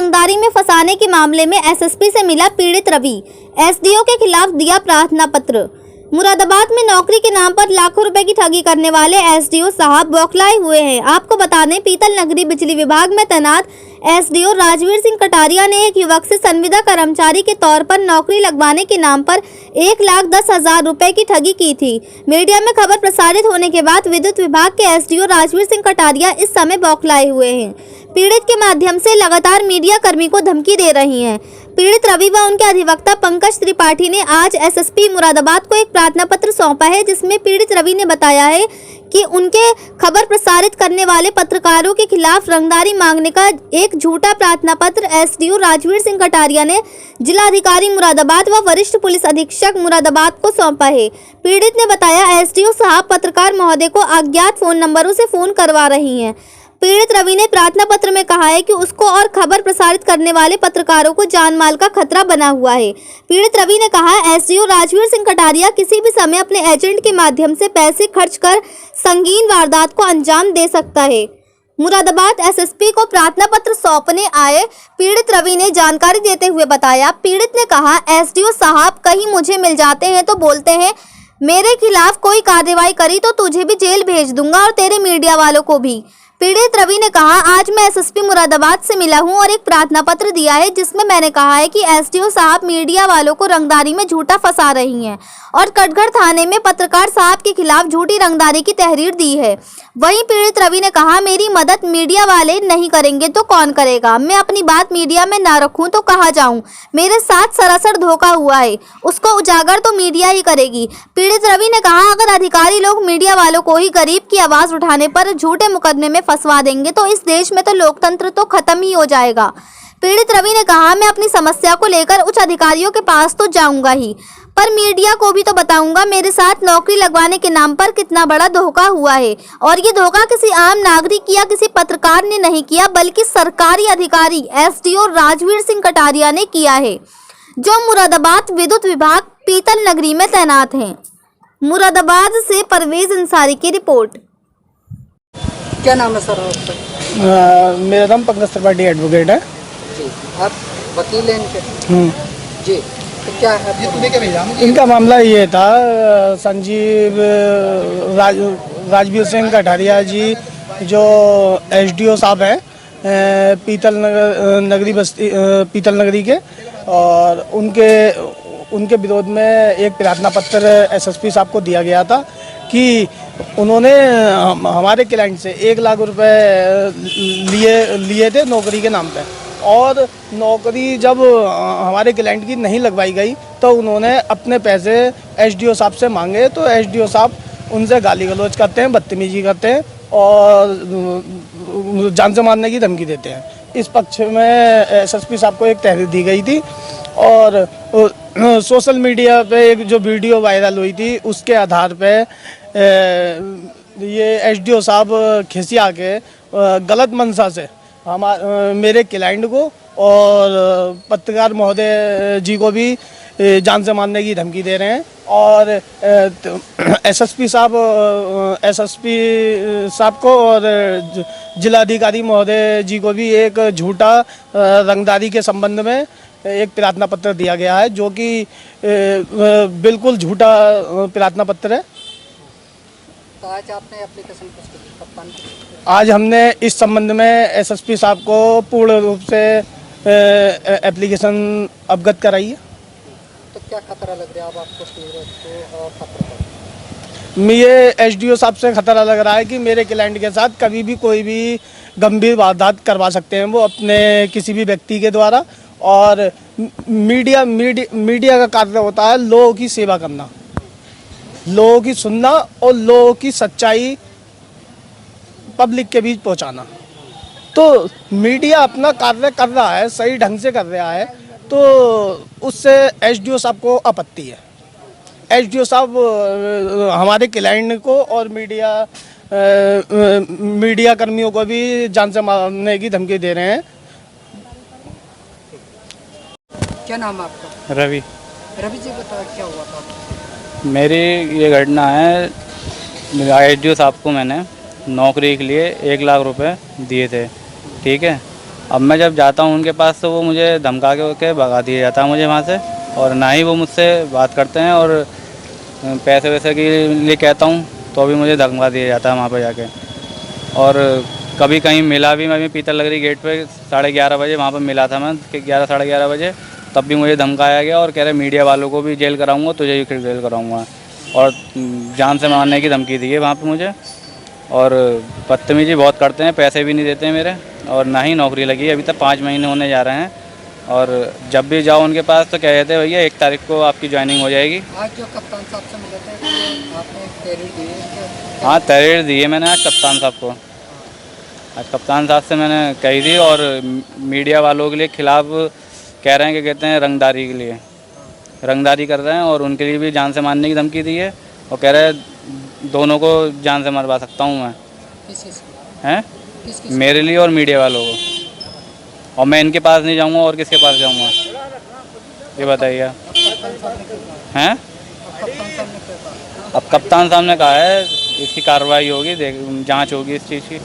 रंगदारी में फंसाने के मामले में एसएसपी से मिला पीड़ित रवि। एसडीओ के खिलाफ दिया प्रार्थना पत्र। मुरादाबाद में नौकरी के नाम पर लाखों रुपए की ठगी करने वाले एसडीओ साहब बौखलाए हुए हैं। आपको बता दें, पीतल नगरी बिजली विभाग में तैनात एसडीओ राजवीर सिंह कटारिया ने एक युवक से संविदा कर्मचारी के तौर पर नौकरी लगवाने के नाम पर 1,10,000 रुपए की ठगी की थी। मीडिया में खबर प्रसारित होने के बाद विद्युत विभाग के एसडीओ राजवीर सिंह कटारिया इस समय बौखलाए हुए हैं। पीड़ित के माध्यम से लगातार मीडिया कर्मी को धमकी दे रही हैं। पीड़ित रवि व उनके अधिवक्ता पंकज त्रिपाठी ने आज एसएसपी मुरादाबाद को एक प्रार्थना पत्र सौंपा है, जिसमें पीड़ित रवि ने बताया है कि उनके खबर प्रसारित करने वाले पत्रकारों के खिलाफ रंगदारी मांगने का एक झूठा प्रार्थना पत्र एसडीओ राजवीर सिंह कटारिया ने जिलाधिकारी मुरादाबाद व वरिष्ठ पुलिस अधीक्षक मुरादाबाद को सौंपा है। पीड़ित ने बताया, एसडीओ साहब पत्रकार महोदय को अज्ञात फोन नंबरों से फोन करवा रही हैं। पीड़ित रवि ने प्रार्थना पत्र में कहा है कि उसको और खबर प्रसारित करने वाले पत्रकारों को जान माल का खतरा बना हुआ है। पीड़ित रवि ने कहा, एसडीओ राजवीर सिंह कटारिया किसी भी समय अपने एजेंट के माध्यम से पैसे खर्च कर संगीन वारदात को अंजाम दे सकता है। मुरादाबाद एसएसपी को प्रार्थना पत्र सौंपने आए पीड़ित रवि ने जानकारी देते हुए बताया, पीड़ित ने कहा, एसडीओ साहब कहीं मुझे मिल जाते हैं तो बोलते हैं मेरे खिलाफ कोई कार्रवाई करी तो तुझे भी जेल भेज दूंगा और तेरे मीडिया वालों को भी। पीड़ित रवि ने कहा, आज मैं एसएसपी मुरादाबाद से मिला हूं और एक प्रार्थना पत्र दिया है, जिसमें मैंने कहा है कि एसडीओ साहब मीडिया वालों को रंगदारी में झूठा फंसा रही हैं और कटघर थाने में पत्रकार साहब के खिलाफ झूठी रंगदारी की तहरीर दी है। वहीं पीड़ित रवि ने कहा, मेरी मदद मीडिया वाले नहीं करेंगे तो कौन करेगा? मैं अपनी बात मीडिया में ना रखूं तो कहाँ जाऊं? मेरे साथ सरासर धोखा हुआ है, उसको उजागर तो मीडिया ही करेगी। पीड़ित रवि ने कहा, अगर अधिकारी लोग मीडिया वालों को ही गरीब की आवाज उठाने पर झूठे मुकदमे में फंसवा देंगे तो इस देश में तो लोकतंत्र तो खत्म ही हो जाएगा। पीड़ित रवि ने कहा, मैं अपनी समस्या को लेकर उच्च अधिकारियों के पास तो जाऊंगा ही, पर मीडिया को भी तो बताऊंगा मेरे साथ नौकरी लगवाने के नाम पर कितना बड़ा धोखा हुआ है। और ये धोखा किसी आम नागरिक या किसी पत्रकार ने नहीं किया, बल्कि सरकारी अधिकारी एसडीओ राजवीर सिंह कटारिया ने किया है, जो मुरादाबाद विद्युत विभाग पीतल नगरी में तैनात हैं। मुरादाबाद से परवेज अंसारी की रिपोर्ट। क्या नाम है सर आपका? मेरा नाम पंकज त्रिपाठी एडवोकेट है जी। आप वकील हैं इनके? जी। तो क्या है इनका मामला ये था, संजीव राजवीर सिंह कटारिया जी जो एसडीओ साहब हैं पीतल नगरी के, और उनके विरोध में एक प्रार्थना पत्र एसएसपी साहब को दिया गया था कि उन्होंने हमारे क्लाइंट से 1 लाख रुपए लिए थे नौकरी के नाम पे, और नौकरी जब हमारे क्लाइंट की नहीं लगवाई गई तो उन्होंने अपने पैसे एसडीओ साहब से मांगे, तो एसडीओ साहब उनसे गाली गलौज करते हैं, बदतमीजी करते हैं और जान से मारने की धमकी देते हैं। इस पक्ष में एसएसपी साहब को एक तहरीर दी गई थी और सोशल मीडिया पे एक जो वीडियो वायरल हुई थी उसके आधार पे ये एसडीओ साहब खिसिया के गलत मंशा से मेरे क्लाइंट को और पत्रकार महोदय जी को भी जान से मारने की धमकी दे रहे हैं। और एसएसपी साहब को और जिलाधिकारी महोदय जी को भी एक झूठा रंगदारी के संबंध में एक प्रार्थना पत्र दिया गया है, जो कि बिल्कुल झूठा प्रार्थना पत्र है। तो आज आपने एप्लीकेशन कप्तान को? आज हमने इस संबंध में एसएसपी साहब को पूर्ण रूप से एप्लीकेशन अवगत कराई है। तो क्या खतरा लग रहा है आपको को पत्र पर? ये एसडीओ साहब से खतरा लग रहा है कि मेरे क्लाइंट के साथ कभी भी कोई भी गंभीर वारदात करवा सकते हैं वो अपने किसी भी व्यक्ति के द्वारा। और मीडिया का कार्य होता है लोगों की सेवा करना, लोगों की सुनना और लोगों की सच्चाई पब्लिक के बीच पहुंचाना। तो मीडिया अपना कार्य कर रहा है, सही ढंग से कर रहा है, तो उससे एसडीओ साहब को आपत्ति है। एसडीओ साहब हमारे क्लाइंट को और मीडिया कर्मियों को भी जान से मारने की धमकी दे रहे हैं। क्या नाम है आपका? रवि। रवि जी, बताओ क्या हुआ था? मेरी ये घटना है, एसडीओ साहब को मैंने नौकरी के लिए 1 लाख रुपए दिए थे, ठीक है। अब मैं जब जाता हूँ उनके पास तो वो मुझे धमका के भगा दिया जाता है मुझे वहाँ से, और ना ही वो मुझसे बात करते हैं, और पैसे वैसे के लिए कहता हूँ तो भी मुझे धमका दिया जाता है वहाँ पे जाके। और कभी कहीं मिला भी, मैं भी पीतल नगरी गेट पे 11:30 बजे वहाँ पर मिला था मैं, 11 साढ़े 11 बजे, तब भी मुझे धमकाया गया और कह रहे मीडिया वालों को भी जेल कराऊंगा, तुझे भी फिर जेल कराऊंगा, और जान से मारने की धमकी दी है वहाँ पे मुझे। और बदतमीजी बहुत करते हैं, पैसे भी नहीं देते हैं मेरे, और ना ही नौकरी लगी है, अभी तक 5 महीने होने जा रहे हैं। और जब भी जाओ उनके पास तो कह देते हैं भैया 1 तारीख को आपकी ज्वाइनिंग हो जाएगी। आज जो कप्तान साहब से मिले थे तो आपने तहरीर दी है? हाँ, तहरीर दी है मैंने आज कप्तान साहब को, आज कप्तान साहब से मैंने कही थी। और मीडिया वालों के लिए खिलाफ कह रहे हैं कि कहते हैं रंगदारी के लिए रंगदारी कर रहे हैं, और उनके लिए भी जान से मारने की धमकी दी है, और कह रहे हैं दोनों को जान से मरवा सकता हूँ मैं, किस किस हैं किस किस मेरे लिए और मीडिया वालों को। और मैं इनके पास नहीं जाऊँगा और किसके पास जाऊँगा, ये बताइए। कप्तान साहब ने क्या कहा? हैं अब कप्तान साहब ने क्या कहा? अब कप्तान साहब ने कहा है इसकी कार्रवाई होगी, जांच होगी इस चीज़ की।